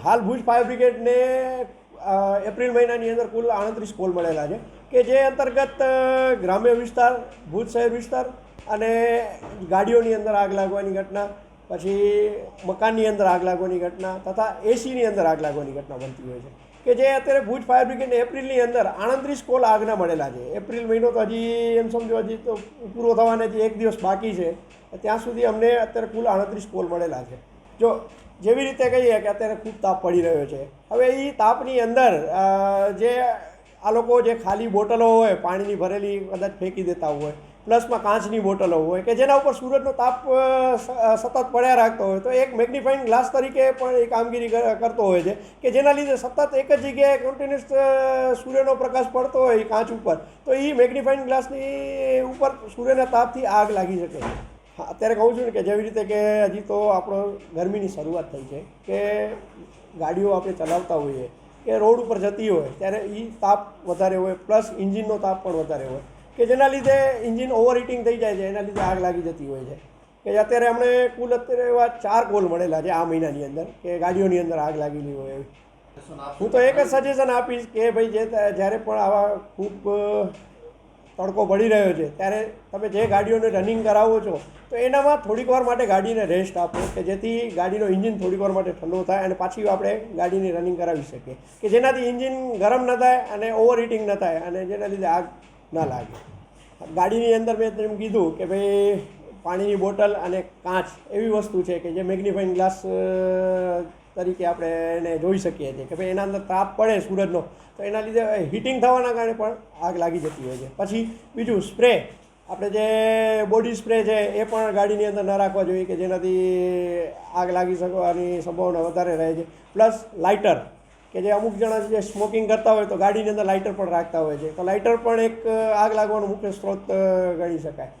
હાલ Bhuj fire બ્રિગેડને April મહિનાની અંદર કુલ 38 કોલ મળેલા છે કે જે અંતર્ગત ગ્રામ્ય વિસ્તાર, ભુજ શહેર વિસ્તાર અને ગાડીઓની અંદર આગ લાગવાની ઘટના, પછી મકાનની અંદર આગ લાગવાની ઘટના તથા એસીની અંદર આગ લાગવાની ઘટના બનતી હોય છે કે જે અત્યારે ભુજ ફાયર બ્રિગેડને એપ્રિલની અંદર 38 કોલ આગના મળેલા છે. એપ્રિલ મહિનો તો હજી એમ સમજો હજી તો પૂરો થવાને હજી 1 દિવસ બાકી છે. ત્યાં સુધી અમને અત્યારે કુલ 38 કોલ મળેલા છે. જો જેવી રીતે કહીએ કે અત્યારે ખૂબ તાપ પડી રહ્યો છે, હવે એ તાપની અંદર જે આ લોકો જે ખાલી બોટલો હોય પાણીની ભરેલી કદાચ ફેંકી દેતા હોય, પ્લસમાં કાચની બોટલો હોય કે જેના ઉપર સૂરજનો તાપ સતત પડ્યા રાખતો હોય, તો એક મેગ્નિફાઇંગ ગ્લાસ તરીકે પણ એ કામગીરી કરતો હોય છે કે જેના લીધે સતત એક જ જગ્યાએ કન્ટિન્યુઅસ સૂર્યનો પ્રકાશ પડતો હોય કાચ ઉપર, તો એ મેગ્નિફાઇંગ ગ્લાસની ઉપર સૂર્યના તાપથી આગ લાગી શકે. હા, અત્યારે કહું છું ને કે જેવી રીતે કે હજી તો આપણો ગરમીની શરૂઆત થઈ છે કે ગાડીઓ આપણે ચલાવતા હોઈએ કે રોડ ઉપર જતી હોય ત્યારે એ તાપ વધારે હોય, પ્લસ ઇન્જિનનો તાપ પણ વધારે હોય કે જેના લીધે ઇન્જિન ઓવરહીટિંગ થઈ જાય છે, એના લીધે આગ લાગી જતી હોય છે. કે અત્યારે અમને કુલ અત્યારે એવા 4 કોલ મળેલા છે આ મહિનાની અંદર કે ગાડીઓની અંદર આગ લાગેલી હોય એવી. હું તો એક જ સજેશન આપીશ કે ભાઈ જ્યારે પણ આવા ખૂબ તડકો પડી રહ્યો છે ત્યારે તમે જે ગાડીઓને રનિંગ કરાવો છો તો એનામાં થોડીક વાર માટે ગાડીને રેસ્ટ આપો કે જેથી ગાડીનો ઇન્જિન થોડીક વાર માટે ઠંડો થાય અને પાછી આપણે ગાડીની રનિંગ કરાવી શકીએ કે જેનાથી ઇન્જિન ગરમ ન થાય અને ઓવરહીટિંગ ન થાય અને જેના લીધે આગ ન લાગે. ગાડીની અંદર મેં તેમ કીધું કે ભાઈ પાણીની બોટલ અને કાચ એવી વસ્તુ છે કે જે મેગ્નિફાઇંગ ગ્લાસ તરીકે આપણે એને જોઈ શકીએ છીએ કે ભાઈ એના અંદર તાપ પડે સૂરજનો તો એના લીધે હીટિંગ થવાના કારણે પણ આગ લાગી જતી હોય છે. પછી બીજું સ્પ્રે, આપણે જે બોડી સ્પ્રે છે એ પણ ગાડીની અંદર ન રાખવા જોઈએ કે જેનાથી આગ લાગી શકવાની સંભાવના વધારે રહે છે. પ્લસ લાઇટર કે જે અમુક જણા જે સ્મોકિંગ કરતા હોય તો ગાડીની અંદર લાઇટર પણ રાખતા હોય છે, તો લાઇટર પણ એક આગ લાગવાનો મુખ્ય સ્ત્રોત ગણી શકાય.